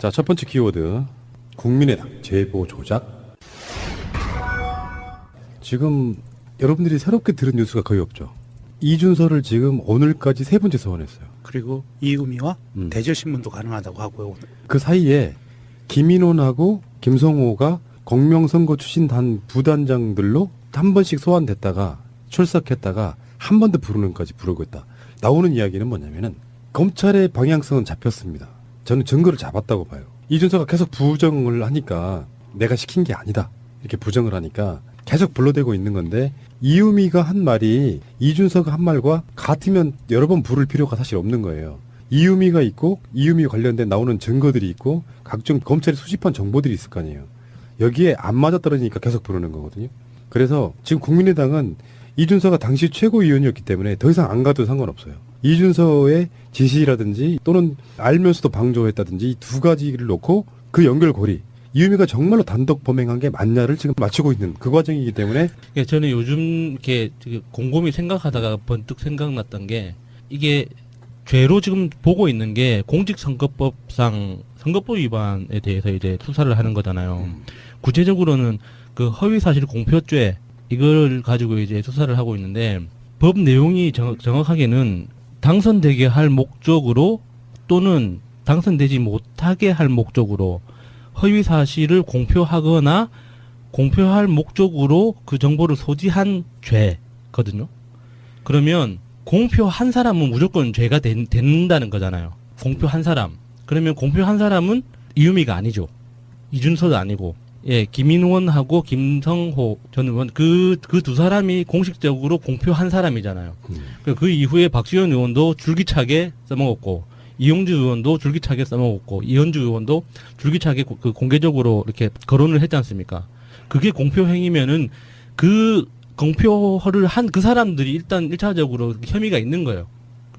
자, 첫 번째 키워드. 국민의당 제보 조작. 지금 여러분들이 새롭게 들은 뉴스가 거의 없죠. 이준서를 지금 오늘까지 세 번째 소환했어요. 그리고 이유미와 대절신문도 가능하다고 하고요. 그 사이에 김인원하고 김성호가 공명선거 출신단 부단장들로 한 번씩 소환됐다가 출석했다가 한 번 더 부르는까지 부르고 있다. 나오는 이야기는 뭐냐면은 검찰의 방향성은 잡혔습니다. 저는 증거를 잡았다고 봐요. 이준서가 계속 부정을 하니까 내가 시킨 게 아니다. 이렇게 부정을 하니까 계속 불러대고 있는 건데 이유미가 한 말이 이준서가 한 말과 같으면 여러 번 부를 필요가 사실 없는 거예요. 이유미가 있고 이유미 관련된 나오는 증거들이 있고 각종 검찰이 수집한 정보들이 있을 거 아니에요. 여기에 안 맞아떨어지니까 계속 부르는 거거든요. 그래서 지금 국민의당은 이준서가 당시 최고위원이었기 때문에 더 이상 안 가도 상관없어요. 이준서의 지시라든지 또는 알면서도 방조했다든지 이 두 가지를 놓고 그 연결고리 이유미가 정말로 단독 범행한 게 맞냐를 지금 맞추고 있는 그 과정이기 때문에 저는 요즘 이렇게 곰곰이 생각하다가 번뜩 생각났던 게 이게 죄로 지금 보고 있는 게 공직선거법상 선거법 위반에 대해서 이제 수사를 하는 거잖아요. 구체적으로는 그 허위사실 공표죄 이걸 가지고 이제 수사를 하고 있는데 법 내용이 정확하게는 당선되게 할 목적으로 또는 당선되지 못하게 할 목적으로 허위 사실을 공표하거나 공표할 목적으로 그 정보를 소지한 죄거든요. 그러면 공표한 사람은 무조건 죄가 된다는 거잖아요. 공표한 사람. 그러면 공표한 사람은 이유미가 아니죠. 이준서도 아니고. 예, 김인원하고 김성호 전 의원 그 두 사람이 공식적으로 공표한 사람이잖아요. 그 이후에 박지원 의원도 줄기차게 써먹었고 이용주 의원도 줄기차게 써먹었고 이현주 의원도 줄기차게 그 공개적으로 이렇게 거론을 했지 않습니까? 그게 공표 행위면은 그 공표를 한 그 사람들이 일단 1차적으로 혐의가 있는 거예요.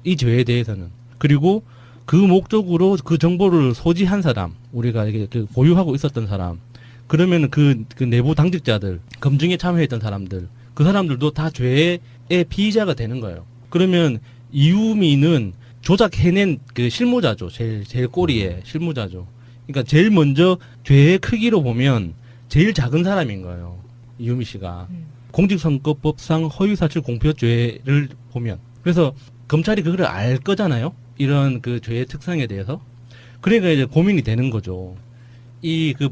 이 죄에 대해서는. 그리고 그 목적으로 그 정보를 소지한 사람, 우리가 이게 보유하고 있었던 사람, 그러면 그 내부 당직자들, 검증에 참여했던 사람들, 그 사람들도 다 죄의 피의자가 되는 거예요. 그러면 이유미는 조작해낸 그 실무자죠. 제일 꼬리에 실무자죠. 그러니까 제일 먼저 죄의 크기로 보면 제일 작은 사람인 거예요. 이유미 씨가. 공직선거법상 허위사실 공표죄를 보면. 그래서 검찰이 그걸 알 거잖아요. 이런 그 죄의 특성에 대해서. 그러니까 이제 고민이 되는 거죠.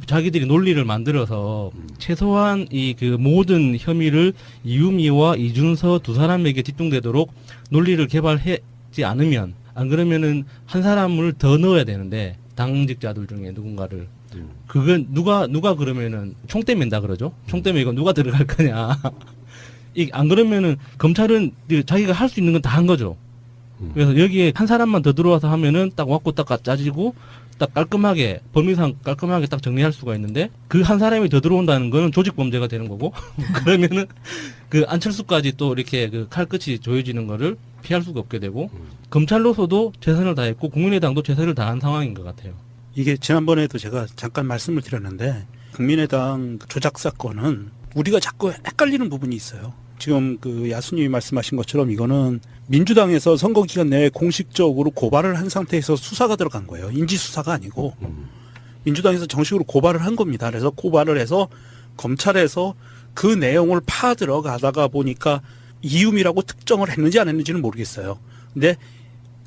자기들이 논리를 만들어서 최소한 그 모든 혐의를 이유미와 이준서 두 사람에게 집중되도록 논리를 개발하지 않으면, 안 그러면은 한 사람을 더 넣어야 되는데, 당직자들 중에 누군가를. 그건 누가 그러면은 총대 맨다 그러죠? 총대 매고 누가 들어갈 거냐. 안 그러면은 검찰은 자기가 할 수 있는 건 다 한 거죠. 그래서 여기에 한 사람만 더 들어와서 하면은 딱 왔고 딱 짜지고 딱 깔끔하게 범위상 깔끔하게 딱 정리할 수가 있는데 그 한 사람이 더 들어온다는 거는 조직 범죄가 되는 거고 그러면은 그 안철수까지 또 이렇게 그 칼끝이 조여지는 거를 피할 수가 없게 되고 검찰로서도 최선을 다했고 국민의당도 최선을 다한 상황인 것 같아요. 이게 지난번에도 제가 잠깐 말씀을 드렸는데 국민의당 조작 사건은 우리가 자꾸 헷갈리는 부분이 있어요. 지금 그 야수님이 말씀하신 것처럼 이거는 민주당에서 선거 기간 내에 공식적으로 고발을 한 상태에서 수사가 들어간 거예요. 인지수사가 아니고 민주당에서 정식으로 고발을 한 겁니다. 그래서 고발을 해서 검찰에서 그 내용을 파 들어가다가 보니까 이유미라고 특정을 했는지 안 했는지는 모르겠어요. 근데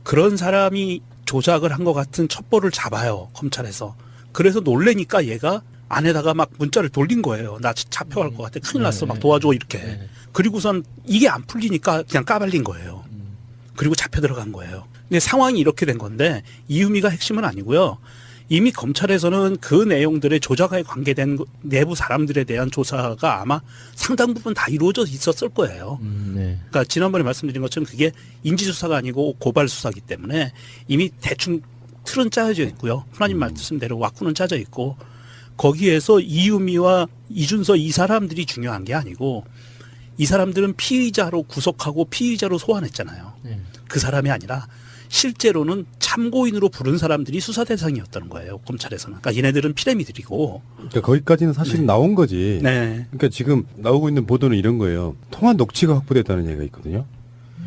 그런 사람이 조작을 한 것 같은 첩보를 잡아요. 검찰에서. 그래서 놀래니까 얘가 안에다가 막 문자를 돌린 거예요. 나 잡혀갈 것 같아. 큰일 났어. 막 도와줘. 이렇게. 그리고선 이게 안 풀리니까 그냥 까발린 거예요. 그리고 잡혀 들어간 거예요. 근데 상황이 이렇게 된 건데 이유미가 핵심은 아니고요. 이미 검찰에서는 그 내용들의 조작에 관계된 내부 사람들에 대한 조사가 아마 상당 부분 다 이루어져 있었을 거예요. 네. 그러니까 지난번에 말씀드린 것처럼 그게 인지수사가 아니고 고발수사기 때문에 이미 대충 틀은 짜여져 있고요. 하나님 말씀대로 와꾸는 짜져 있고 거기에서 이유미와 이준서 이 사람들이 중요한 게 아니고 이 사람들은 피의자로 구속하고 피의자로 소환했잖아요. 네. 그 사람이 아니라 실제로는 참고인으로 부른 사람들이 수사 대상이었던 거예요. 검찰에서는. 그러니까 얘네들은 피레미들이고. 그러니까 거기까지는 사실은 나온 거지. 네. 그러니까 지금 나오고 있는 보도는 이런 거예요. 통화 녹취가 확보됐다는 얘기가 있거든요.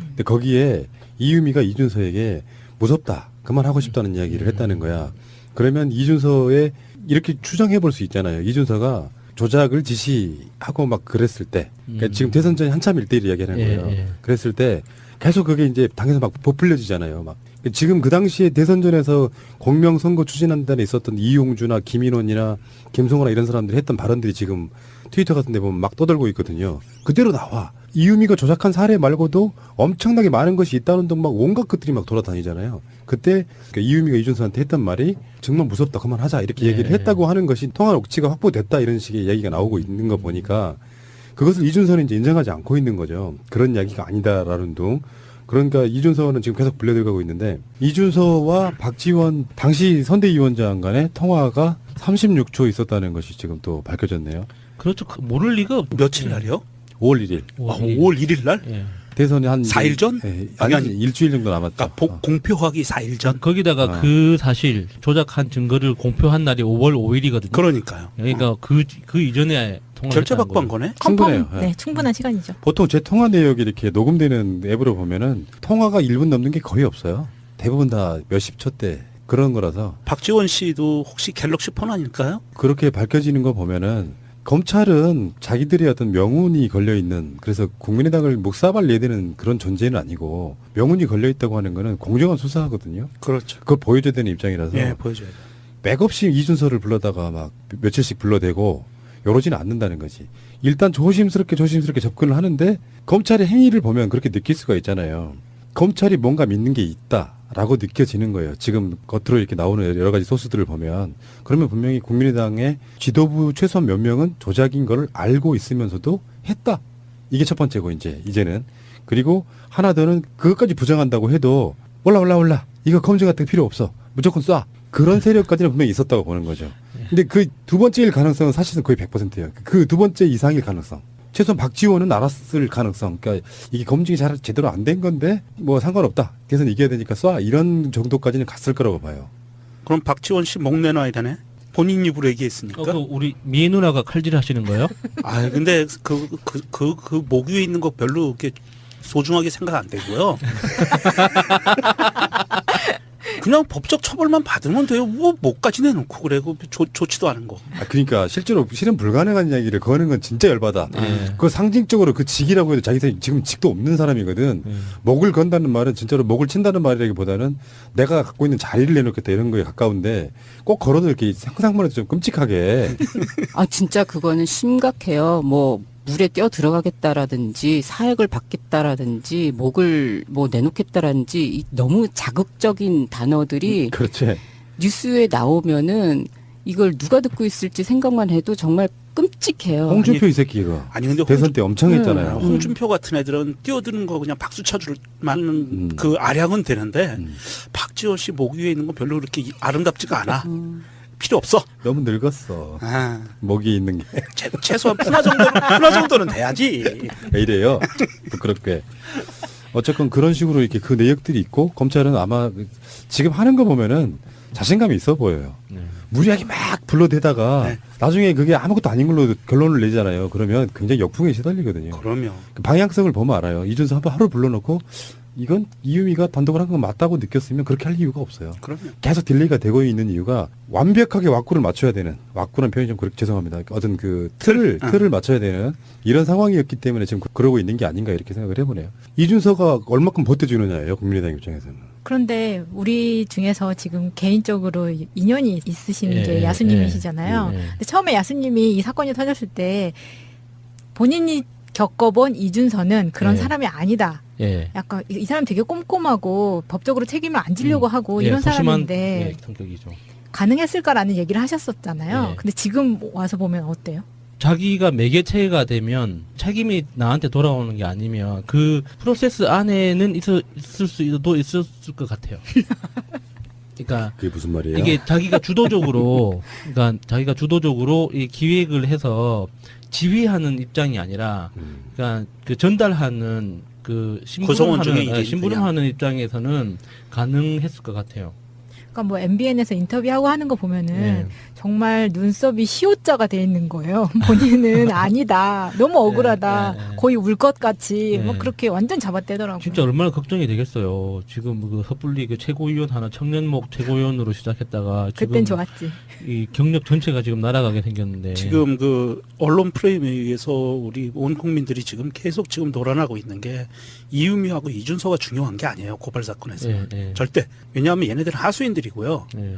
근데 거기에 이유미가 이준서에게 무섭다. 그만하고 싶다는 이야기를 했다는 거야. 그러면 이준서의 이렇게 추정해 볼 수 있잖아요. 이준서가 조작을 지시하고 막 그랬을 때, 그러니까 지금 대선 전에 한참 1대1 이야기하는 거예요. 예. 그랬을 때 계속 그게 이제 당에서 막 부풀려지잖아요. 막 지금 그 당시에 대선전에서 공명선거 추진한다는 데 있었던 이용주나 김인원이나 김성호나 이런 사람들이 했던 발언들이 지금 트위터 같은 데 보면 막 떠들고 있거든요. 그대로 나와. 이유미가 조작한 사례 말고도 엄청나게 많은 것이 있다는 등 막 온갖 것들이 막 돌아다니잖아요. 그때 그러니까 이유미가 이준서한테 했던 말이 정말 무섭다 그만하자 이렇게 얘기를 했다고 하는 것이 통화 녹취가 확보됐다 이런 식의 이야기가 나오고 있는 거 보니까 그것을 이준서는 이제 인정하지 않고 있는 거죠. 그런 이야기가 아니다라는 둥. 그러니까 이준서는 지금 계속 불려들어가고 있는데 이준서와 박지원 당시 선대위원장 간의 통화가 36초 있었다는 것이 지금 또 밝혀졌네요. 그렇죠. 모를 리가 며칠 날이요? 5월 1일. 5월 1일 날? 예. 대선이 한 4일 전? 아니 일주일 정도 남았죠. 그러니까 공표하기 4일 전? 거기다가 그 사실 조작한 증거를 공표한 날이 5월 5일이거든요. 그러니까요. 그러니까 그 이전에 통화를 결재받고 했다는 한 거네? 충분해요. 컴펌, 네, 충분한 시간이죠. 보통 제 통화 내역이 이렇게 녹음되는 앱으로 보면은 통화가 1분 넘는 게 거의 없어요. 대부분 다 몇십 초 대 그런 거라서 박지원 씨도 혹시 갤럭시 폰 아닐까요? 그렇게 밝혀지는 거 보면은 검찰은 자기들의 어떤 명운이 걸려 있는 그래서 국민의당을 목사발 내야 되는 그런 존재는 아니고 명운이 걸려 있다고 하는 거는 공정한 수사하거든요. 그렇죠. 그걸 보여줘야 되는 입장이라서 예, 보여줘야 돼. 맥없이 이준서를 불러다가 막 며칠씩 불러대고 이러지는 않는다는 거지. 일단 조심스럽게 접근을 하는데 검찰의 행위를 보면 그렇게 느낄 수가 있잖아요. 검찰이 뭔가 믿는 게 있다라고 느껴지는 거예요. 지금 겉으로 이렇게 나오는 여러 가지 소스들을 보면 그러면 분명히 국민의당의 지도부 최소한 몇 명은 조작인 걸 알고 있으면서도 했다. 이게 첫 번째고 이제는 그리고 하나 더는 그것까지 부정한다고 해도 올라 이거 검증 같은 거 필요 없어. 무조건 쏴. 그런 세력까지는 분명히 있었다고 보는 거죠. 근데 그 두 번째일 가능성은 사실은 거의 100%예요. 그 두 번째 이상일 가능성. 최소한 박지원은 알았을 가능성. 그러니까 이게 검증이 잘 제대로 안 된 건데 뭐 상관없다. 대선 이겨야 되니까 쏴. 이런 정도까지는 갔을 거라고 봐요. 그럼 박지원 씨 목 내놔야 되네? 본인 입으로 얘기했으니까. 그 우리 미애 누나가 칼질 하시는 거예요? 아, 근데 그 목 위에 있는 거 별로 이렇게 소중하게 생각 안 되고요. 그냥 법적 처벌만 받으면 돼요. 뭐 목까지 내놓고 그래. 좋지도 않은 거. 그러니까 실제로 실현 불가능한 이야기를 거는 건 진짜 열받아. 그 상징적으로 그 직이라고 해도 자기 지금 직도 없는 사람이거든. 목을 건다는 말은 진짜로 목을 친다는 말이라기보다는 내가 갖고 있는 자리를 내놓겠다 이런 거에 가까운데 꼭 걸어도 이렇게 상상만 해도 좀 끔찍하게. 아, 진짜 그거는 심각해요. 뭐, 물에 뛰어 들어가겠다라든지 사액을 받겠다라든지 목을 뭐 내놓겠다라든지 너무 자극적인 단어들이 그렇지. 뉴스에 나오면은 이걸 누가 듣고 있을지 생각만 해도 정말 끔찍해요. 홍준표 이 새끼 이거. 아니 근데 대선 때 엄청 했잖아요. 홍준표 같은 애들은 뛰어드는 거 그냥 박수 쳐줄 만한 그 아량은 되는데 박지원 씨 목 위에 있는 건 별로 그렇게 아름답지가 않아. 필요 없어. 너무 늙었어. 아, 목이 있는 게. 최소한 푸나 정도는 돼야지. 왜 이래요? 부끄럽게. 어쨌건 그런 식으로 이렇게 그 내역들이 있고 검찰은 아마 지금 하는 거 보면은 자신감이 있어 보여요. 무리하게 막 불러대다가 네. 나중에 그게 아무것도 아닌 걸로 결론을 내잖아요. 그러면 굉장히 역풍에 시달리거든요. 그러면 그 방향성을 보면 알아요. 이준서 한번 하루 불러놓고 이건 이유미가 단독을 한 건 맞다고 느꼈으면 그렇게 할 이유가 없어요. 그러면 계속 딜레이가 되고 있는 이유가 완벽하게 왁구를 맞춰야 되는 왁구는 표현이 좀 죄송합니다. 어떤 그 틀을 맞춰야 되는 이런 상황이었기 때문에 지금 그러고 있는 게 아닌가 이렇게 생각을 해보네요. 이준서가 얼마큼 버텨주느냐예요. 국민의당 입장에서는. 그런데 우리 중에서 지금 개인적으로 인연이 있으신 예, 게 야수님이시잖아요. 예, 예. 근데 처음에 야수님이 이 사건이 터졌을 때 본인이 겪어본 이준서는 그런 예. 사람이 아니다. 예. 약간 이 사람 되게 꼼꼼하고 법적으로 책임을 안 지려고 하고 예, 이런 소심한, 사람인데 예, 성격이죠. 가능했을까라는 얘기를 하셨었잖아요. 예. 근데 지금 와서 보면 어때요? 자기가 매개체가 되면 책임이 나한테 돌아오는 게 아니면 그 프로세스 안에는 있을 수도 있었을 것 같아요. 그러니까 그게 무슨 말이에요? 이게 자기가 주도적으로 이 기획을 해서 지휘하는 입장이 아니라 그러니까 그 전달하는 그 구성원 중에 심부름하는 이제 심부름하는 입장에서는 가능했을 것 같아요. 그러니까 뭐 MBN에서 인터뷰하고 하는 거 보면은 네. 정말 눈썹이 시옷자가 돼 있는 거예요. 본인은 아니다. 너무 억울하다. 네. 거의 울 것 같이 네. 뭐 그렇게 완전 잡아떼더라고요. 진짜 얼마나 걱정이 되겠어요. 지금 그 섣불리 그 최고위원 하나 청년목 최고위원으로 시작했다가 그땐 지금 좋았지. 이 경력 전체가 지금 날아가게 생겼는데 지금 그 언론 프레임에 의해서 우리 온 국민들이 지금 계속 지금 놀아나고 있는 게 이유미하고 이준서가 중요한 게 아니에요. 고발 사건에서. 예, 예. 절대. 왜냐하면 얘네들은 하수인들이고요. 예.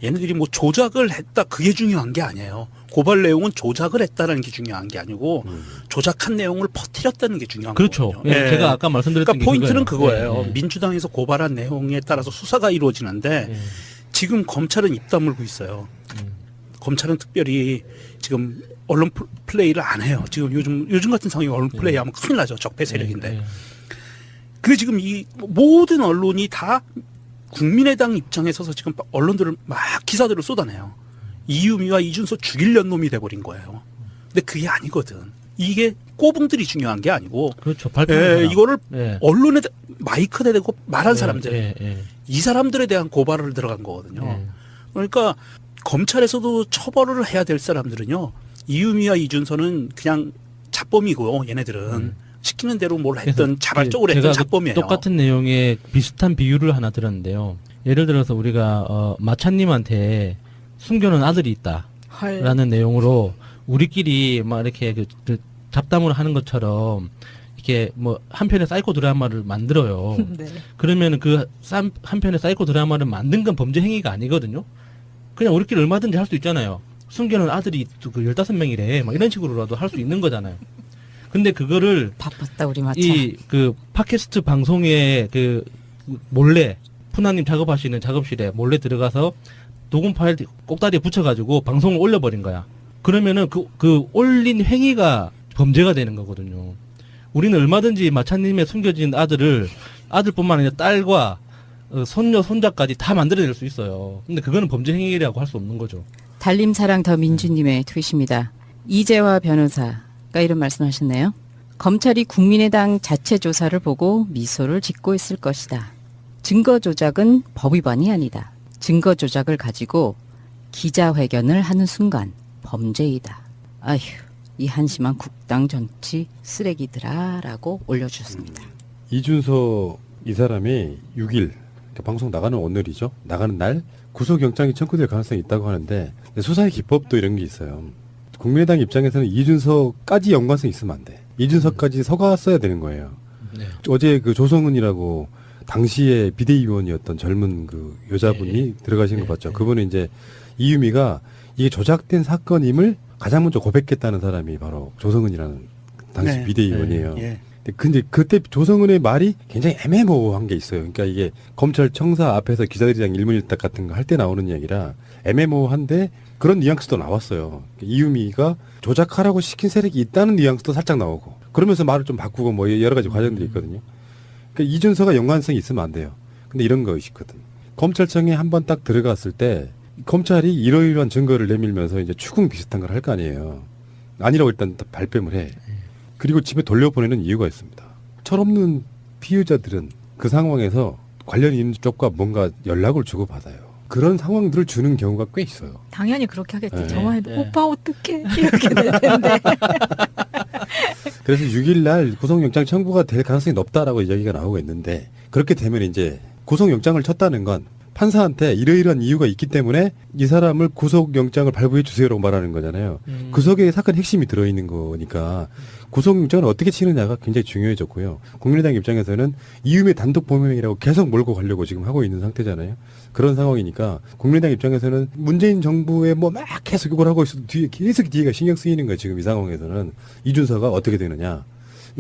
얘네들이 뭐 조작을 했다 그게 중요한 게 아니에요. 고발 내용은 조작을 했다는 게 중요한 게 아니고 조작한 내용을 퍼뜨렸다는 게 중요한 그렇죠. 거거든요. 예, 제가 아까 말씀드렸던 그러니까 게 포인트는 그거예요. 그거예요. 예, 예. 민주당에서 고발한 내용에 따라서 수사가 이루어지는데 예. 지금 검찰은 입 다물고 있어요. 검찰은 특별히 지금 언론 플레이를 안 해요. 지금 요즘 같은 상황에 언론 플레이하면 큰일 나죠. 적폐 세력인데. 예, 예. 그 지금 이 모든 언론이 다 국민의당 입장에 서서 지금 언론들을 막 기사들을 쏟아내요. 이유미와 이준서 죽이려는 놈이 돼버린 거예요. 근데 그게 아니거든. 이게 꼬붕들이 중요한 게 아니고 그렇죠. 발표하는 사람. 이거를 예. 언론에 마이크 대고 말한 사람들 예, 예, 이 사람들에 대한 고발을 들어간 거거든요. 예. 그러니까 검찰에서도 처벌을 해야 될 사람들은요. 이유미와 이준서는 그냥 잡범이고 얘네들은 시키는 대로 뭘 했던 자발적으로 제가 했던 잡범이에요. 똑같은 내용의 비슷한 비유를 하나 들었는데요. 예를 들어서 우리가 마차님한테 숨겨놓은 아들이 있다라는 헐. 내용으로 우리끼리 막 이렇게 그 잡담을 하는 것처럼 이렇게 뭐 한 편의 사이코 드라마를 만들어요. 네. 그러면 그 한 편의 사이코 드라마를 만든 건 범죄 행위가 아니거든요. 그냥 우리끼리 얼마든지 할 수 있잖아요. 숨겨놓은 아들이 그 15명이래. 막 이런 식으로라도 할 수 있는 거잖아요. 근데 그거를 바빴다 우리 마차. 이 그 팟캐스트 방송에 그 몰래 푸나님 작업하시는 작업실에 몰래 들어가서 녹음 파일 꼭다리에 붙여가지고 방송을 올려버린 거야. 그러면은 그 올린 행위가 범죄가 되는 거거든요. 우리는 얼마든지 마차님의 숨겨진 아들뿐만 아니라 딸과 손녀, 손자까지 다 만들어낼 수 있어요. 근데 그거는 범죄 행위라고 할 수 없는 거죠. 달림사랑 더 민주님의 트윗입니다. 이재화 변호사가 이런 말씀하셨네요. 검찰이 국민의당 자체 조사를 보고 미소를 짓고 있을 것이다. 증거 조작은 법 위반이 아니다. 증거 조작을 가지고 기자회견을 하는 순간 범죄이다. 아휴, 이 한심한 국당 정치 쓰레기들아라고 올려주셨습니다. 이준서 이 사람이 6일 방송 나가는 오늘이죠. 나가는 날 구속영장이 청구될 가능성이 있다고 하는데 수사의 기법도 이런 게 있어요. 국민의당 입장에서는 이준서까지 연관성이 있으면 안 돼. 이준서까지 서갔어야 되는 거예요. 네. 어제 그 조성은이라고 당시에 비대위원이었던 젊은 그 여자분이 들어가신 거 봤죠. 그분은 이제 이유미가 이게 조작된 사건임을 가장 먼저 고백했다는 사람이 바로 조성은이라는 당시 네. 비대위원이에요. 예. 근데 그때 조성은의 말이 굉장히 애매모호한 게 있어요. 그러니까 이게 검찰 청사 앞에서 기자들이랑 일문일답 같은 거 할 때 나오는 이야기라 애매모호한데 그런 뉘앙스도 나왔어요. 이유미가 조작하라고 시킨 세력이 있다는 뉘앙스도 살짝 나오고 그러면서 말을 좀 바꾸고 뭐 여러 가지 과정들이 있거든요. 그러니까 이준서가 연관성이 있으면 안 돼요. 근데 이런 거 있거든. 검찰청에 한번 딱 들어갔을 때 검찰이 이러이러한 증거를 내밀면서 이제 추궁 비슷한 걸 할 거 아니에요. 아니라고 일단 발뺌을 해. 그리고 집에 돌려보내는 이유가 있습니다. 철없는 피의자들은 그 상황에서 관련 있는 쪽과 뭔가 연락을 주고받아요. 그런 상황들을 주는 경우가 꽤 있어요. 당연히 그렇게 하겠지. 네. 저만 해도 네. 오빠 어떡해 이렇게 될 텐데. 그래서 6일날 구속영장 청구가 될 가능성이 높다라고 이야기가 나오고 있는데 그렇게 되면 이제 구속영장을 쳤다는 건 판사한테 이러이러한 이유가 있기 때문에 이 사람을 구속영장을 발부해 주세요라고 말하는 거잖아요. 그 속에 사건 핵심이 들어있는 거니까 구속영장을 어떻게 치느냐가 굉장히 중요해졌고요. 국민의당 입장에서는 이유미 단독 범행이라고 계속 몰고 가려고 지금 하고 있는 상태잖아요. 그런 상황이니까 국민의당 입장에서는 문재인 정부에 뭐 막 계속 욕을 하고 있어도 계속 뒤가 신경 쓰이는 거예요. 지금 이 상황에서는 이준서가 어떻게 되느냐.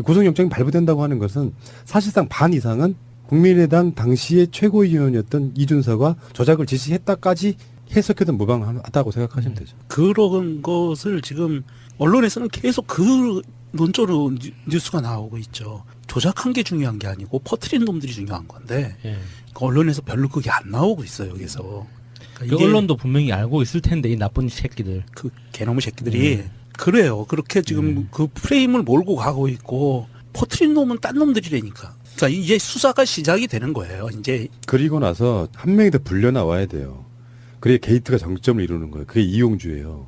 구속영장이 발부된다고 하는 것은 사실상 반 이상은 국민의당 당시의 최고위원이었던 이준서가 조작을 지시했다까지 해석해도 무방하다고 생각하시면 되죠. 그런 것을 지금 언론에서는 계속 그 논조로 뉴스가 나오고 있죠. 조작한 게 중요한 게 아니고 퍼뜨린 놈들이 중요한 건데 예. 그 언론에서 별로 그게 안 나오고 있어요. 여기서. 그러니까 그 이게 언론도 분명히 알고 있을 텐데 이 나쁜 새끼들. 그 개놈의 새끼들이 그래요. 그렇게 지금 그 프레임을 몰고 가고 있고 퍼뜨린 놈은 딴 놈들이라니까. 자, 이제 수사가 시작이 되는 거예요. 이제 그리고 나서 한 명이 더 불려 나와야 돼요. 그게 게이트가 정점을 이루는 거예요. 그게 이용주예요.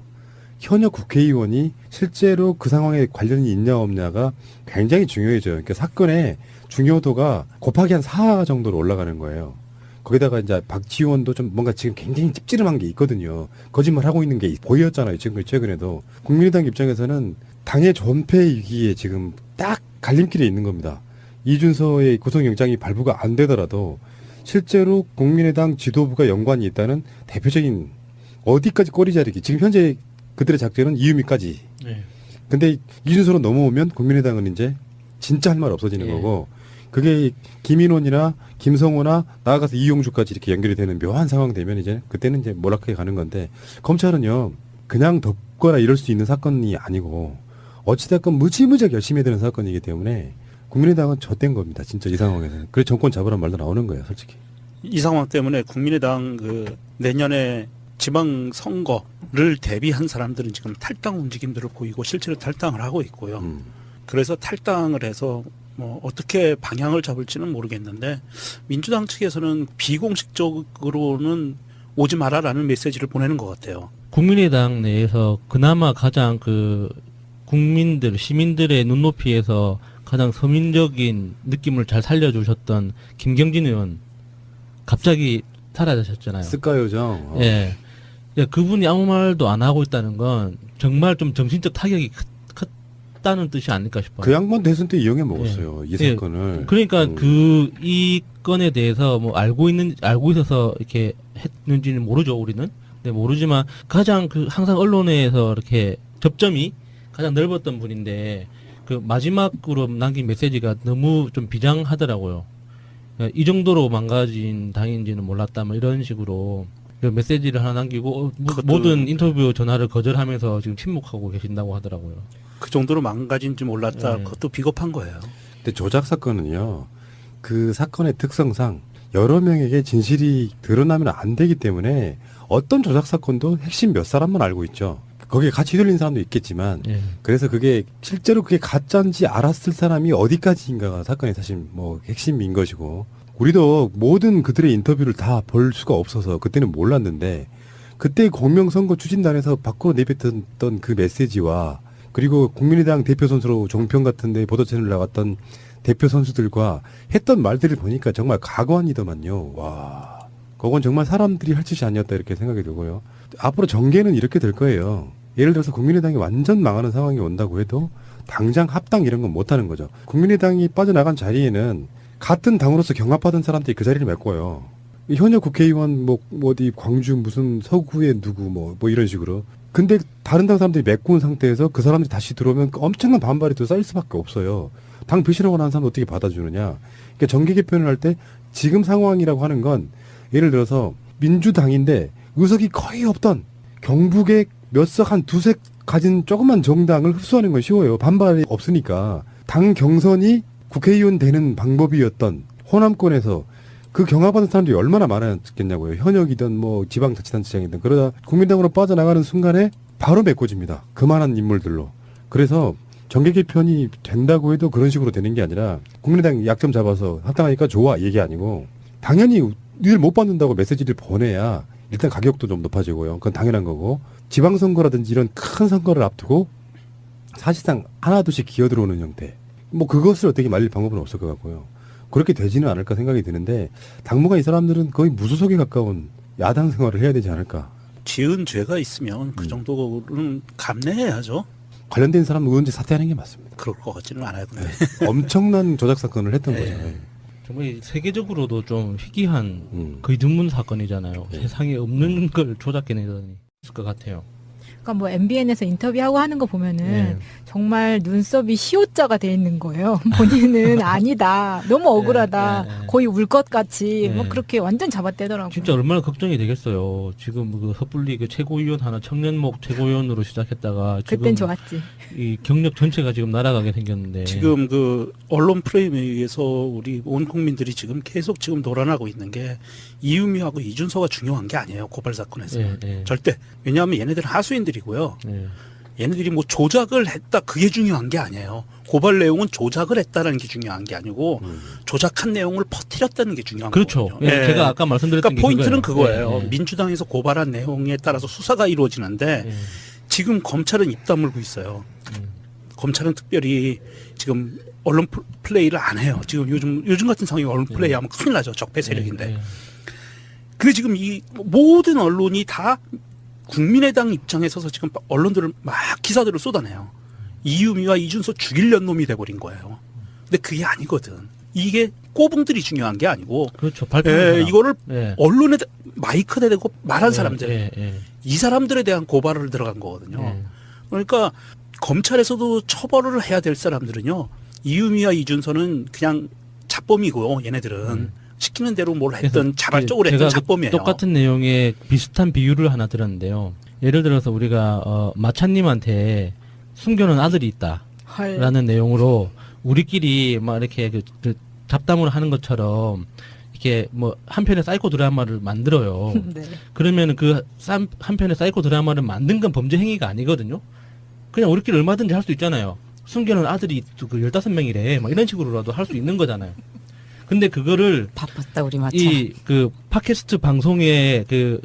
현역 국회의원이 실제로 그 상황에 관련이 있냐 없냐가 굉장히 중요해져요. 그러니까 사건의 중요도가 곱하기 한 4 정도로 올라가는 거예요. 거기다가 이제 박지원도 좀 뭔가 지금 굉장히 찝찝한 게 있거든요. 거짓말하고 있는 게 보였잖아요. 지금 최근에도. 국민의당 입장에서는 당의 존폐 위기에 지금 딱 갈림길에 있는 겁니다. 이준서의 구속영장이 발부가 안 되더라도 실제로 국민의당 지도부가 연관이 있다는 대표적인 어디까지 꼬리 자르기. 지금 현재 그들의 작전은 이유미까지. 네. 근데 이준서로 넘어오면 국민의당은 이제 진짜 할 말 없어지는 예. 거고 그게 김인원이나 김성호나 나아가서 이용주까지 이렇게 연결이 되는 묘한 상황 되면 이제 그때는 이제 몰락해 가는 건데 검찰은요 그냥 덮거나 이럴 수 있는 사건이 아니고 어찌됐건 무지무지하게 열심히 해야 되는 사건이기 때문에 국민의당은 젖된 겁니다. 진짜 이 상황에서는. 그래서 정권 잡으란 말도 나오는 거예요. 솔직히. 이 상황 때문에 국민의당 그 내년에 지방 선거를 대비한 사람들은 지금 탈당 움직임들을 보이고 실제로 탈당을 하고 있고요. 그래서 탈당을 해서 뭐 어떻게 방향을 잡을지는 모르겠는데 민주당 측에서는 비공식적으로는 오지 마라라는 메시지를 보내는 것 같아요. 국민의당 내에서 그나마 가장 그 국민들, 시민들의 눈높이에서 가장 서민적인 느낌을 잘 살려주셨던 김경진 의원 갑자기 사라지셨잖아요. 스카요정. 예. 예, 그분이 아무 말도 안 하고 있다는 건 정말 좀 정신적 타격이 컸다는 뜻이 아닐까 싶어요. 그 양반 대선 때 이용해 먹었어요. 이 예. 사건을. 그러니까 이 건에 대해서 뭐 알고 있어서 이렇게 했는지는 모르죠, 우리는. 네, 모르지만 가장 항상 언론에서 이렇게 접점이 가장 넓었던 분인데 그 마지막으로 남긴 메시지가 너무 좀 비장하더라고요. 이 정도로 망가진 당인지는 몰랐다, 뭐 이런 식으로 그 메시지를 하나 남기고 모든 인터뷰 전화를 거절하면서 지금 침묵하고 계신다고 하더라고요. 그 정도로 망가진지 몰랐다. 네. 그것도 비겁한 거예요. 근데 조작 사건은요. 그 사건의 특성상 여러 명에게 진실이 드러나면 안 되기 때문에 어떤 조작 사건도 핵심 몇 사람만 알고 있죠. 거기에 같이 휘둘린 사람도 있겠지만 예. 그래서 그게 실제로 그게 가짜인지 알았을 사람이 어디까지인가가 사건의 사실 뭐 핵심인 것이고 우리도 모든 그들의 인터뷰를 다 볼 수가 없어서 그때는 몰랐는데 그때 공명선거 추진단에서 밖으로 내뱉었던 그 메시지와 그리고 국민의당 대표 선수로 종편 같은 데 보도채널 나갔던 대표 선수들과 했던 말들을 보니까 정말 가관이더만요. 와, 그건 정말 사람들이 할 짓이 아니었다 이렇게 생각이 들고요. 앞으로 전개는 이렇게 될 거예요. 예를 들어서 국민의당이 완전 망하는 상황이 온다고 해도 당장 합당 이런 건 못하는 거죠. 국민의당이 빠져나간 자리에는 같은 당으로서 경합하던 사람들이 그 자리를 메꿔요. 현역 국회의원 어디 광주 무슨 서구의 누구 뭐 이런 식으로. 근데 다른 당 사람들이 메꾼 상태에서 그 사람들이 다시 들어오면 엄청난 반발이 또 쌓일 수밖에 없어요. 당 배신하고 나는 사람 어떻게 받아주느냐. 그러니까 정계 개편을 할 때 지금 상황이라고 하는 건 예를 들어서 민주당인데 의석이 거의 없던 경북의 몇 석 한 두석 가진 조그만 정당을 흡수하는 건 쉬워요. 반발이 없으니까. 당 경선이 국회의원 되는 방법이었던 호남권에서 그 경합하는 사람들이 얼마나 많았겠냐고요. 현역이든 뭐 지방자치단체장이든. 그러다 국민당으로 빠져나가는 순간에 바로 메꿔집니다. 그만한 인물들로. 그래서 정계 개편이 된다고 해도 그런 식으로 되는 게 아니라 국민의당 약점 잡아서 합당하니까 좋아 얘기 아니고 당연히 니들 못 받는다고 메시지를 보내야 일단 가격도 좀 높아지고요. 그건 당연한 거고 지방선거라든지 이런 큰 선거를 앞두고 사실상 하나둘씩 기어들어오는 형태. 뭐 그것을 어떻게 말릴 방법은 없을 것 같고요. 그렇게 되지는 않을까 생각이 드는데 당분간 이 사람들은 거의 무소속에 가까운 야당 생활을 해야 되지 않을까. 지은 죄가 있으면 그 정도는 감내해야죠. 관련된 사람은 의원직 사퇴하는 게 맞습니다. 그럴 것 같지는 않아요. 근데. 엄청난 조작 사건을 했던 네. 거죠. 정말 세계적으로도 좀 희귀한 거의 거의 드문 사건이잖아요. 네. 세상에 없는 걸 조작해내다니 있을 것 같아요. 그러니까 뭐 MBN에서 인터뷰하고 하는 거 보면은 네. 정말 눈썹이 시옷자가 돼 있는 거예요. 본인은 아니다. 너무 억울하다. 네, 네. 거의 울 것 같이 네. 뭐 그렇게 완전 잡아떼더라고요. 진짜 얼마나 걱정이 되겠어요. 지금 그 섣불리 그 최고위원 하나 청년목 최고위원으로 시작했다가 지금 그땐 좋았지. 이 경력 전체가 지금 날아가게 생겼는데 지금 그 언론 프레임에 의해서 우리 온 국민들이 지금 계속 지금 놀아나고 있는 게 이유미하고 이준서가 중요한 게 아니에요. 고발 사건에서. 예, 예. 절대. 왜냐하면 얘네들은 하수인들이고요. 예. 얘네들이 뭐 조작을 했다 그게 중요한 게 아니에요. 고발 내용은 조작을 했다는 게 중요한 게 아니고 조작한 내용을 퍼뜨렸다는 게 중요한 그렇죠. 거거든요. 예, 제가 아까 말씀드렸던 그러니까 게 포인트는 그거예요. 그거예요. 예, 예. 민주당에서 고발한 내용에 따라서 수사가 이루어지는데 예. 지금 검찰은 입 다물고 있어요. 검찰은 특별히 지금 언론 플레이를 안 해요. 지금 요즘 같은 상황이 언론 플레이하면 큰일 나죠. 적폐 세력인데. 예, 예. 근데 지금 이 모든 언론이 다 국민의당 입장에 서서 지금 언론들을 막 기사들을 쏟아내요. 이유미와 이준서 죽이려는 놈이 돼버린 거예요. 근데 그게 아니거든. 이게 꼬붕들이 중요한 게 아니고 그렇죠. 발표하는 사람. 이거를 예. 언론에 마이크 대고 말한 사람들 예. 이 사람들에 대한 고발을 들어간 거거든요. 예. 그러니까 검찰에서도 처벌을 해야 될 사람들은요. 이유미와 이준서는 그냥 잡범이고 얘네들은 시키는 대로 뭘 했던 자발적으로 했던 제가 잡범이에요. 똑같은 내용의 비슷한 비유를 하나 들었는데요. 예를 들어서 우리가 마차님한테 숨겨놓은 아들이 있다라는 내용으로 우리끼리 막 이렇게 그 잡담을 하는 것처럼 이렇게 뭐 한편의 사이코 드라마를 만들어요. 네. 그러면 그 한편의 사이코 드라마를 만든 건 범죄 행위가 아니거든요. 그냥 우리끼리 얼마든지 할 수 있잖아요. 숨겨놓은 아들이 그 15명이래. 막 이런 식으로라도 할 수 있는 거잖아요. 근데 그거를 바빴다 우리 마차. 이 그 팟캐스트 방송에 그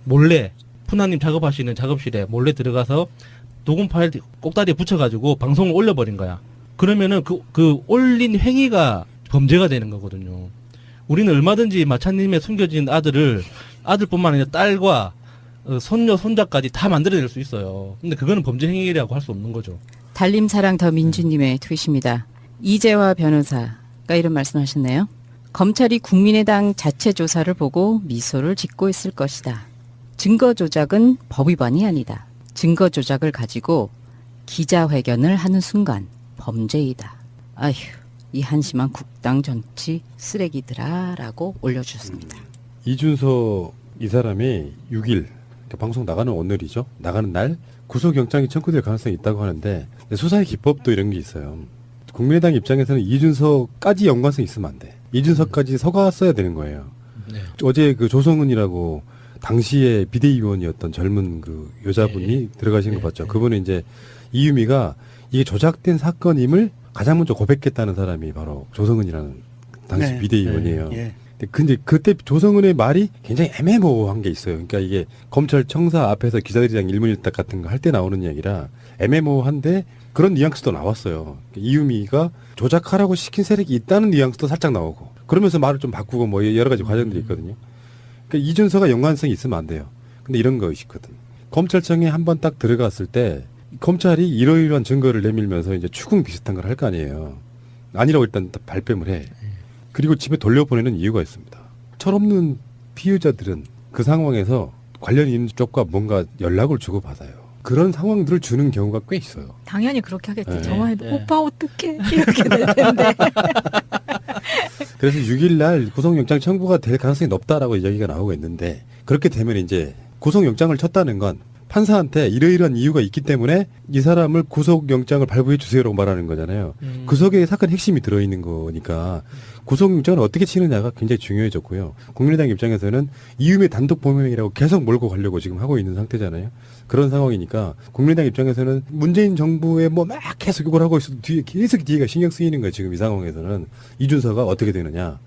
몰래 푸나님 작업하시는 작업실에 몰래 들어가서 녹음 파일 꼭다리에 붙여가지고 방송을 올려버린 거야. 그러면은 그 올린 행위가 범죄가 되는 거거든요. 우리는 얼마든지 마차님의 숨겨진 아들뿐만 아니라 딸과 손녀, 손자까지 다 만들어낼 수 있어요. 근데 그거는 범죄 행위라고 할 수 없는 거죠. 달림사랑 더 민주님의 트윗입니다. 이재화 변호사가 이런 말씀하셨네요. 검찰이 국민의당 자체 조사를 보고 미소를 짓고 있을 것이다. 증거 조작은 법 위반이 아니다. 증거 조작을 가지고 기자회견을 하는 순간 범죄이다. 아휴, 이 한심한 국당 정치 쓰레기들아라고 올려주셨습니다. 이준서 이 사람이 6일 그러니까 방송 나가는 오늘이죠. 나가는 날 구속영장이 청구될 가능성이 있다고 하는데 수사의 기법도 이런 게 있어요. 국민의당 입장에서는 이준서까지 연관성이 있으면 안 돼. 이준서까지 서갔어야 되는 거예요. 네. 어제 그 조성은이라고 당시에 비대위원이었던 젊은 그 여자분이 들어가신 거 봤죠. 그분은 이제 이유미가 이게 조작된 사건임을 가장 먼저 고백했다는 사람이 바로 조성은이라는 당시 네. 비대위원이에요. 예. 근데 그때 조성은의 말이 굉장히 애매모호한 게 있어요. 그러니까 이게 검찰 청사 앞에서 기자들이랑 일문일답 같은 거 할 때 나오는 이야기라 애매모호한데 그런 뉘앙스도 나왔어요. 이유미가 조작하라고 시킨 세력이 있다는 뉘앙스도 살짝 나오고 그러면서 말을 좀 바꾸고 뭐 여러 가지 과정들이 있거든요. 그러니까 이준서가 연관성이 있으면 안 돼요. 근데 이런 거 있거든. 검찰청에 한번 딱 들어갔을 때 검찰이 이러이러한 증거를 내밀면서 이제 추궁 비슷한 걸 할 거 아니에요. 아니라고 일단 발뺌을 해. 그리고 집에 돌려보내는 이유가 있습니다. 철없는 피의자들은 그 상황에서 관련 있는 쪽과 뭔가 연락을 주고받아요. 그런 상황들을 주는 경우가 꽤 있어요. 당연히 그렇게 하겠지. 네. 저만 해도 네. 오빠 어떡해 이렇게 될 텐데. 그래서 6일 날 구속영장 청구가 될 가능성이 높다라고 이야기가 나오고 있는데 그렇게 되면 이제 구속영장을 쳤다는 건 판사한테 이러이러한 이유가 있기 때문에 이 사람을 구속영장을 발부해 주세요라고 말하는 거잖아요. 그 속에 사건 핵심이 들어있는 거니까 구속영장을 어떻게 치느냐가 굉장히 중요해졌고요. 국민의당 입장에서는 이유미 단독 범행이라고 계속 몰고 가려고 지금 하고 있는 상태잖아요. 그런 상황이니까 국민의당 입장에서는 문재인 정부에 뭐 막 계속 이걸 하고 있어도 계속 뒤가 신경 쓰이는 거예요. 지금 이 상황에서는 이준서가 어떻게 되느냐.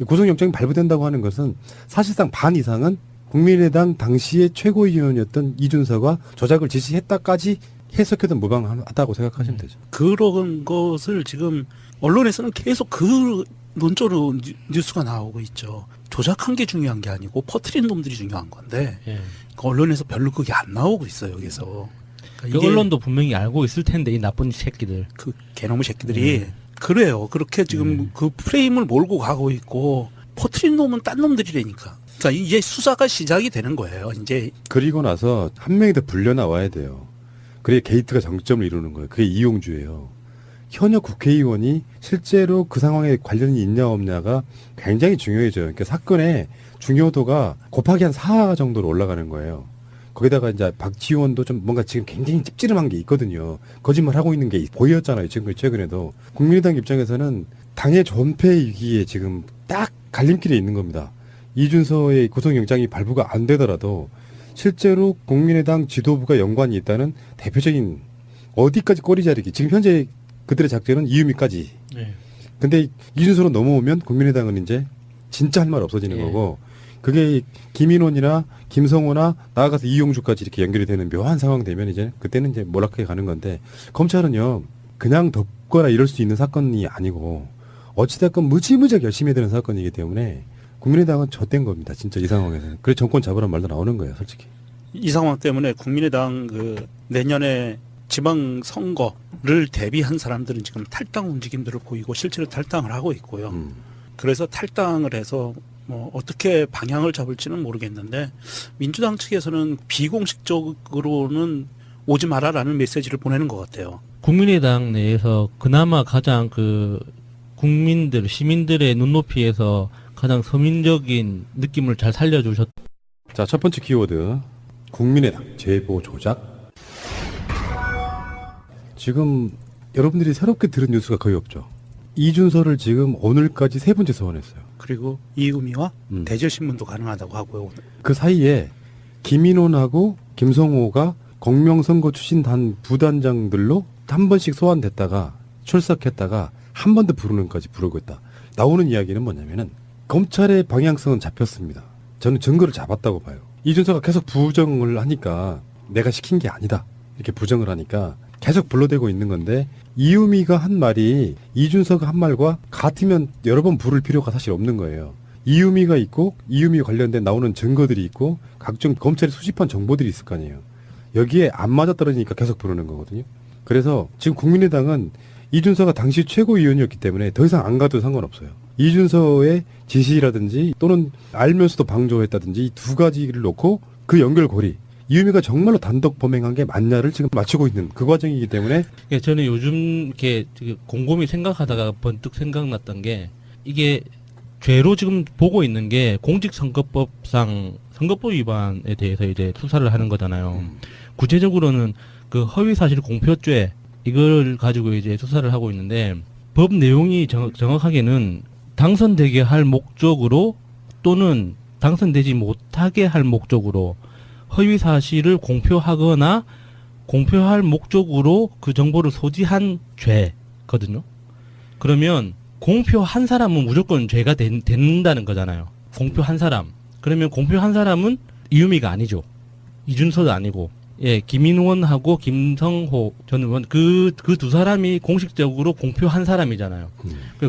구속영장이 발부된다고 하는 것은 사실상 반 이상은 국민의당 당시의 최고위원이었던 이준서가 조작을 지시했다까지 해석해도 무방하다고 생각하시면 되죠. 그런 것을 지금 언론에서는 계속 그 논조로 뉴스가 나오고 있죠. 조작한 게 중요한 게 아니고 퍼뜨린 놈들이 중요한 건데 예. 그 언론에서 별로 그게 안 나오고 있어요. 여기서 그러니까 그 언론도 분명히 알고 있을 텐데 이 나쁜 새끼들. 그 개놈의 새끼들이 그래요. 그렇게 지금 그 프레임을 몰고 가고 있고 퍼뜨린 놈은 딴 놈들이라니까. 그러니까 이제 수사가 시작이 되는 거예요. 이제 그리고 나서 한 명이 더 불려 나와야 돼요. 그래야 게이트가 정점을 이루는 거예요. 그게 이용주예요. 현역 국회의원이 실제로 그 상황에 관련이 있냐 없냐가 굉장히 중요해져요. 그러니까 사건의 중요도가 곱하기 한 4 정도로 올라가는 거예요. 거기다가 이제 박지원도 좀 뭔가 지금 굉장히 찝찝한 게 있거든요. 거짓말 하고 있는 게 보였잖아요. 지금 최근에도. 국민의당 입장에서는 당의 존폐 위기에 지금 딱 갈림길에 있는 겁니다. 이준서의 구속영장이 발부가 안 되더라도 실제로 국민의당 지도부가 연관이 있다는 대표적인 어디까지 꼬리 자르기. 지금 현재 그들의 작전은 이유미까지. 네. 근데 이준서로 넘어오면 국민의당은 이제 진짜 할 말 없어지는 예. 거고 그게 김인원이나 김성호나 나아가서 이용주까지 이렇게 연결이 되는 묘한 상황 되면 이제 그때는 이제 몰락해 가는 건데 검찰은요 그냥 덮거나 이럴 수 있는 사건이 아니고 어찌됐건 무지무지하게 열심히 해야 되는 사건이기 때문에 국민의당은 젖된 겁니다. 진짜 이 상황에서는. 그래서 정권 잡으란 말도 나오는 거예요. 솔직히. 이 상황 때문에 국민의당 그 내년에 지방 선거를 대비한 사람들은 지금 탈당 움직임들을 보이고 실제로 탈당을 하고 있고요. 그래서 탈당을 해서 뭐 어떻게 방향을 잡을지는 모르겠는데 민주당 측에서는 비공식적으로는 오지 마라라는 메시지를 보내는 것 같아요. 국민의당 내에서 그나마 가장 그 국민들, 시민들의 눈높이에서 가장 서민적인 느낌을 잘 살려주셨. 자, 첫 번째 키워드. 국민의당 제보 조작. 지금 여러분들이 새롭게 들은 뉴스가 거의 없죠. 이준서를 지금 오늘까지 3번째 소환했어요. 그리고 이유미와 음. 대절신문도 가능하다고 하고요. 오늘. 그 사이에 김인원하고 김성호가 공명선거 출신 단 부단장들로 한 번씩 소환됐다가 출석했다가 한 번 더 부르는까지 부르고 있다. 나오는 이야기는 뭐냐면은 검찰의 방향성은 잡혔습니다. 저는 증거를 잡았다고 봐요. 이준서가 계속 부정을 하니까 내가 시킨 게 아니다. 이렇게 부정을 하니까 계속 불러대고 있는 건데 이유미가 한 말이 이준서가 한 말과 같으면 여러 번 부를 필요가 사실 없는 거예요. 이유미가 있고 이유미 관련된 나오는 증거들이 있고 각종 검찰이 수집한 정보들이 있을 거 아니에요. 여기에 안 맞아떨어지니까 계속 부르는 거거든요. 그래서 지금 국민의당은 이준서가 당시 최고위원이었기 때문에 더 이상 안 가도 상관없어요. 이준서의 지시라든지 또는 알면서도 방조했다든지 이 두 가지를 놓고 그 연결고리 이유미가 정말로 단독 범행한 게 맞냐를 지금 맞추고 있는 그 과정이기 때문에 예, 저는 요즘 이렇게 곰곰이 생각하다가 번뜩 생각났던 게 이게 죄로 지금 보고 있는 게 공직선거법상 선거법 위반에 대해서 이제 수사를 하는 거잖아요. 구체적으로는 그 허위사실 공표죄 이걸 가지고 이제 수사를 하고 있는데 법 내용이 정확하게는 당선되게 할 목적으로 또는 당선되지 못하게 할 목적으로 허위 사실을 공표하거나 공표할 목적으로 그 정보를 소지한 죄거든요. 그러면 공표한 사람은 무조건 죄가 된다는 거잖아요. 공표한 사람. 그러면 공표한 사람은 이유미가 아니죠. 이준서도 아니고. 예, 김인원하고 김성호 전 의원 그 두 사람이 공식적으로 공표한 사람이잖아요.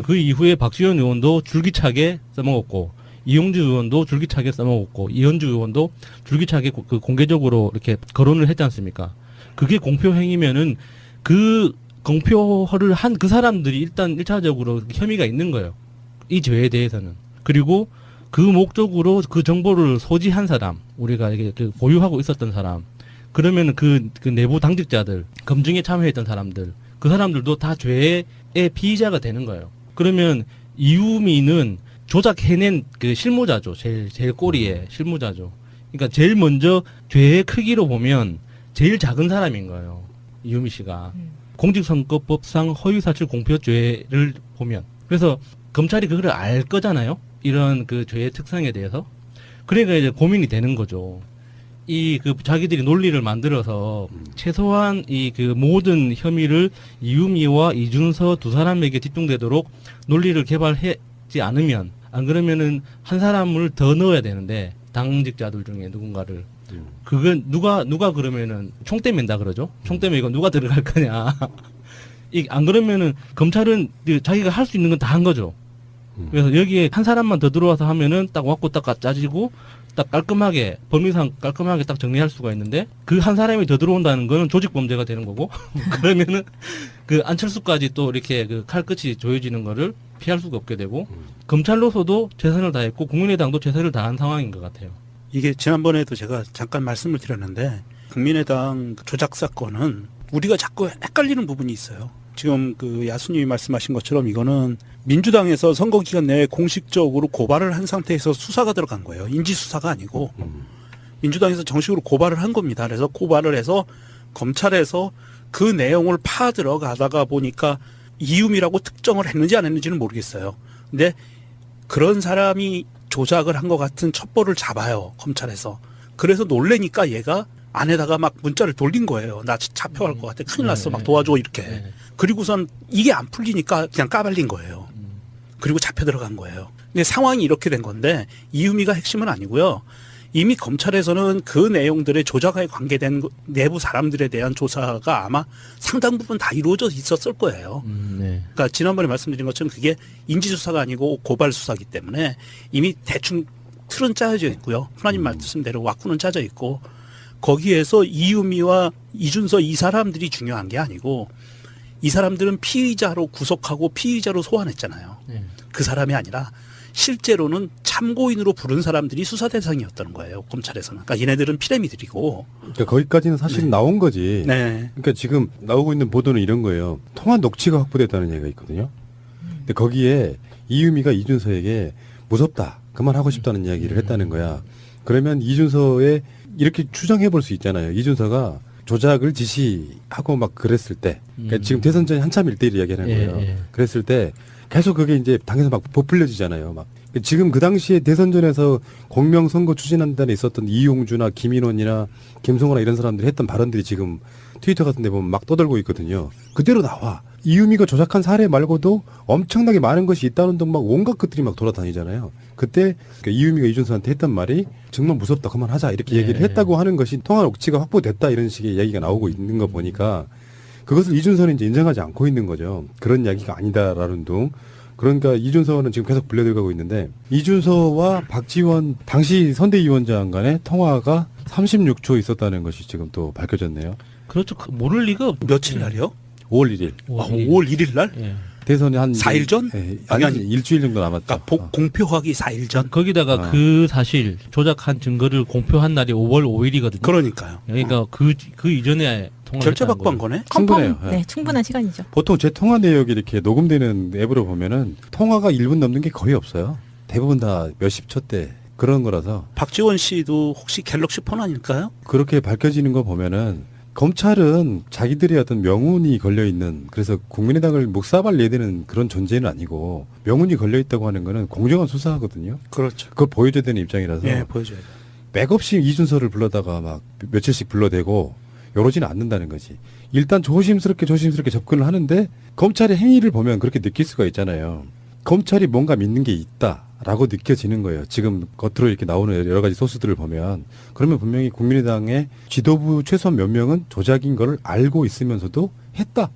그 이후에 박지원 의원도 줄기차게 써먹었고 이용주 의원도 줄기차게 써먹었고 이현주 의원도 줄기차게 그 공개적으로 이렇게 거론을 했지 않습니까? 그게 공표 행위면은 그 공표를 한 그 사람들이 일단 1차적으로 혐의가 있는 거예요. 이 죄에 대해서는. 그리고 그 목적으로 그 정보를 소지한 사람, 우리가 이게 그 보유하고 있었던 사람, 그러면 그 내부 당직자들, 검증에 참여했던 사람들, 그 사람들도 다 죄의 피의자가 되는 거예요. 그러면 이유미는 조작해낸 그 실무자죠. 제일 꼬리에 실무자죠. 그러니까 제일 먼저 죄의 크기로 보면 제일 작은 사람인 거예요. 이유미 씨가. 공직선거법상 허위사실 공표죄를 보면. 그래서 검찰이 그걸 알 거잖아요. 이런 그 죄의 특성에 대해서. 그러니까 이제 고민이 되는 거죠. 이 그 자기들이 논리를 만들어서 최소한 이 그 모든 혐의를 이유미와 이준서 두 사람에게 집중되도록 논리를 개발하지 않으면 안 그러면은 한 사람을 더 넣어야 되는데 당직자들 중에 누군가를 그건 누가 그러면은 총대 맨다 그러죠. 총대 매고 누가 들어갈 거냐. 이 안 그러면은 검찰은 자기가 할 수 있는 건 다 한 거죠. 그래서 여기에 한 사람만 더 들어와서 하면은 딱 왔고 딱 짜지고 딱 깔끔하게 범위상 깔끔하게 딱 정리할 수가 있는데 그 한 사람이 더 들어온다는 거는 조직 범죄가 되는 거고 그러면은 그 안철수까지 또 이렇게 그 칼끝이 조여지는 거를 피할 수가 없게 되고 검찰로서도 최선을 다했고 국민의당도 최선을 다한 상황인 것 같아요. 이게 지난번에도 제가 잠깐 말씀을 드렸는데 국민의당 조작 사건은 우리가 자꾸 헷갈리는 부분이 있어요. 지금 그 야수님이 말씀하신 것처럼 이거는 민주당에서 선거 기간 내에 공식적으로 고발을 한 상태에서 수사가 들어간 거예요. 인지 수사가 아니고 민주당에서 정식으로 고발을 한 겁니다. 그래서 고발을 해서 검찰에서 그 내용을 파 들어가다가 보니까 이유미라고 특정을 했는지 안 했는지는 모르겠어요. 근데 그런 사람이 조작을 한 것 같은 첩보를 잡아요. 검찰에서. 그래서 놀래니까 얘가 안에다가 막 문자를 돌린 거예요. 나 잡혀갈 것 같아. 큰일 났어. 막 도와줘 이렇게. 네. 그리고선 이게 안 풀리니까 그냥 까발린 거예요. 그리고 잡혀 들어간 거예요. 근데 상황이 이렇게 된 건데 이유미가 핵심은 아니고요. 이미 검찰에서는 그 내용들의 조작에 관계된 내부 사람들에 대한 조사가 아마 상당 부분 다 이루어져 있었을 거예요. 네. 그러니까 지난번에 말씀드린 것처럼 그게 인지수사가 아니고 고발수사기 때문에 이미 대충 틀은 짜여져 있고요. 프라님 말씀대로 왁구는 짜져 있고 거기에서 이유미와 이준서 이 사람들이 중요한 게 아니고 이 사람들은 피의자로 구속하고 피의자로 소환했잖아요. 네. 그 사람이 아니라 실제로는 참고인으로 부른 사람들이 수사 대상이었다는 거예요. 검찰에서는. 그러니까 얘네들은 피레미들이고. 그러니까 거기까지는 사실은 나온 거지. 네. 그러니까 지금 나오고 있는 보도는 이런 거예요. 통화 녹취가 확보됐다는 얘기가 있거든요. 근데 거기에 이유미가 이준서에게 무섭다, 그만하고 싶다는 이야기를 했다는 거야. 그러면 이준서의 이렇게 추정해 볼 수 있잖아요. 이준서가 조작을 지시하고 막 그랬을 때, 그러니까 지금 대선 전에 한참 1대1 이야기하는 예, 거예요. 예. 그랬을 때 계속 그게 이제 당에서 막 부풀려지잖아요. 막 지금 그 당시에 대선전에서 공명선거 추진한다는 있었던 이용주나 김인원이나 김성호나 이런 사람들이 했던 발언들이 지금 트위터 같은 데 보면 막 떠들고 있거든요. 그대로 나와. 이유미가 조작한 사례 말고도 엄청나게 많은 것이 있다는 등 막 온갖 것들이 막 돌아다니잖아요. 그때 이유미가 이준서한테 했던 말이 정말 무섭다, 그만하자 이렇게 얘기를 했다고 하는 것이 통화 녹취가 확보됐다 이런 식의 이야기가 나오고 있는 거 보니까 그것을 이준서는 이제 인정하지 않고 있는 거죠. 그런 이야기가 아니다라는 둥. 그러니까 이준서는 지금 계속 불려들어가고 있는데 이준서와 박지원 당시 선대위원장 간의 통화가 36초 있었다는 것이 지금 또 밝혀졌네요. 그렇죠. 모를 리가 없. 며칠 날이요? 5월 1일. 아, 5월 1일 날? 예. 대선이 한 4일 전? 아니 아니, 일주일 정도 남았죠. 그러니까 공표하기 4일 전? 거기다가 그 사실 조작한 증거를 공표한 날이 5월 5일이거든요. 그러니까요. 그러니까 그 이전에 통화를 결제 했다는 받고 한 거예요. 거네? 충분해요. 컴펌, 네, 충분한 시간이죠. 보통 제 통화 내역이 이렇게 녹음되는 앱으로 보면은 통화가 1분 넘는 게 거의 없어요. 대부분 다 몇십 초 대 그런 거라서 박지원 씨도 혹시 갤럭시 폰 아닐까요? 그렇게 밝혀지는 거 보면은 검찰은 자기들의 어떤 명운이 걸려 있는, 그래서 국민의당을 묵사발 내대는 그런 존재는 아니고 명운이 걸려 있다고 하는 거는 공정한 수사하거든요. 그렇죠. 그걸 보여줘야 되는 입장이라서 예, 보여줘야 돼. 맥없이 이준서를 불러다가 막 며칠씩 불러대고 이러지는 않는다는 거지. 일단 조심스럽게 접근을 하는데 검찰의 행위를 보면 그렇게 느낄 수가 있잖아요. 검찰이 뭔가 믿는 게 있다라고 느껴지는 거예요. 지금 겉으로 이렇게 나오는 여러 가지 소스들을 보면. 그러면 분명히 국민의당의 지도부 최소한 몇 명은 조작인 거를 알고 있으면서도 했다.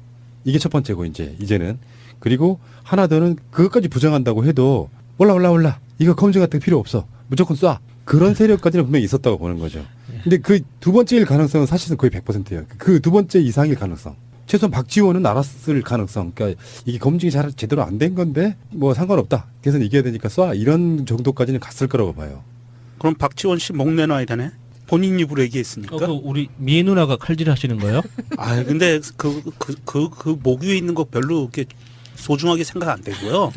이게 첫 번째고 이제는. 그리고 하나 더는 그것까지 부정한다고 해도 올라. 이거 검증 같은 거 필요 없어. 무조건 쏴. 그런 세력까지는 분명히 있었다고 보는 거죠. 근데 그 두 번째일 가능성은 사실은 거의 100%예요. 그 두 번째 이상일 가능성. 최소한 박지원은 알았을 가능성. 그러니까 이게 검증이 잘 제대로 안 된 건데 뭐 상관없다. 대선 이겨야 되니까 쏴. 이런 정도까지는 갔을 거라고 봐요. 그럼 박지원 씨 목 내놔야 되네? 본인 입으로 얘기했으니까. 그 우리 미애 누나가 칼질 하시는 거예요? 아, 근데 그 목 위에 있는 거 별로 이렇게 소중하게 생각 안 되고요.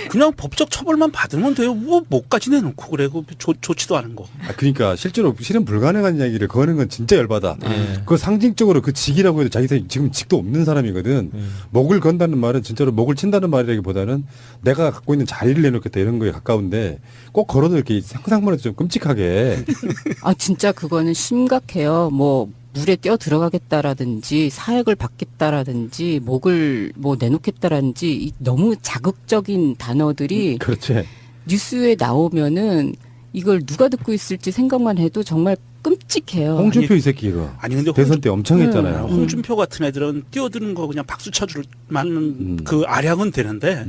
그냥 법적 처벌만 받으면 돼요. 뭐 목까지 내놓고 그래. 좋지도 않은 거. 그러니까 실제로 실현 불가능한 이야기를 거는 건 진짜 열받아. 그 상징적으로 그 직이라고 해도 자기 지금 직도 없는 사람이거든. 목을 건다는 말은 진짜로 목을 친다는 말이라기보다는 내가 갖고 있는 자리를 내놓겠다 이런 거에 가까운데 꼭 걸어도 이렇게 상상만 해도 좀 끔찍하게. 아, 진짜 그거는 심각해요. 뭐 물에 뛰어 들어가겠다라든지 사약을 받겠다라든지 목을 뭐 내놓겠다라든지 이 너무 자극적인 단어들이 그렇지. 뉴스에 나오면은 이걸 누가 듣고 있을지 생각만 해도 정말 끔찍해요. 홍준표 이 새끼 이거. 아니 근데 대선 때 엄청 했잖아요. 홍준표 같은 애들은 뛰어드는 거 그냥 박수 쳐줄 만한 그 아량은 되는데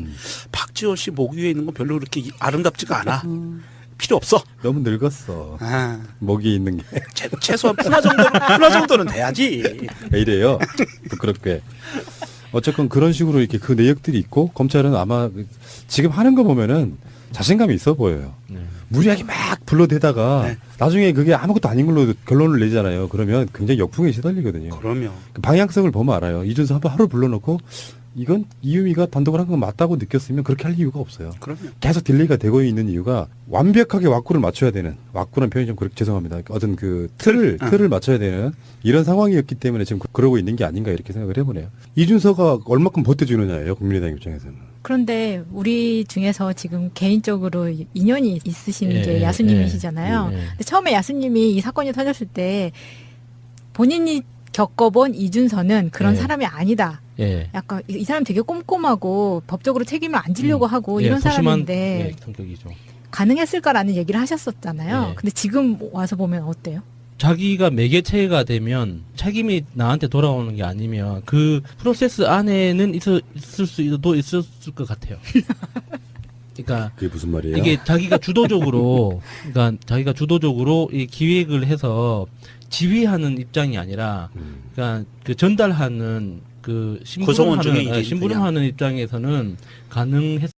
박지원 씨 목 위에 있는 건 별로 그렇게 아름답지가 않아. 필요 없어. 너무 늙었어. 아, 목이 있는 게. 최소한 푸나 정도는 돼야지. 왜 이래요? 부끄럽게. 어쨌건 그런 식으로 이렇게 그 내역들이 있고 검찰은 아마 지금 하는 거 보면은 자신감이 있어 보여요. 무리하게 막 불러대다가 네. 나중에 그게 아무것도 아닌 걸로 결론을 내잖아요. 그러면 굉장히 역풍에 시달리거든요. 그럼요. 그 방향성을 보면 알아요. 이준서 한번 하루 불러놓고 이건 이유미가 단독을 한 건 맞다고 느꼈으면 그렇게 할 이유가 없어요. 그럼요. 계속 딜레이가 되고 있는 이유가 완벽하게 왁구를 맞춰야 되는, 왁구라는 표현이 좀 그렇게 죄송합니다. 어떤 그 틀을 맞춰야 되는 이런 상황이었기 때문에 지금 그러고 있는 게 아닌가 이렇게 생각을 해보네요. 이준서가 얼마큼 버텨주느냐예요. 국민의당 입장에서는. 그런데 우리 중에서 지금 개인적으로 인연이 있으신 예, 게 예, 야수님이시잖아요. 예, 예. 근데 처음에 야수님이 이 사건이 터졌을 때 본인이 겪어본 이준서는 그런 예. 사람이 아니다. 예. 약간 이 사람 되게 꼼꼼하고 법적으로 책임을 안 지려고 하고 예, 이런 소심한, 사람인데 예, 성격이죠. 가능했을까라는 얘기를 하셨었잖아요. 예. 근데 지금 와서 보면 어때요? 자기가 매개체가 되면 책임이 나한테 돌아오는 게 아니면 그 프로세스 안에는 있을 수도 있었을 것 같아요. 그러니까 그게 무슨 말이에요? 이게 자기가 주도적으로 그러니까 자기가 주도적으로 이 기획을 해서 지휘하는 입장이 아니라 그러니까 그 전달하는 그 구성원 중에 심부름하는 이제 심부름하는 입장에서는 가능했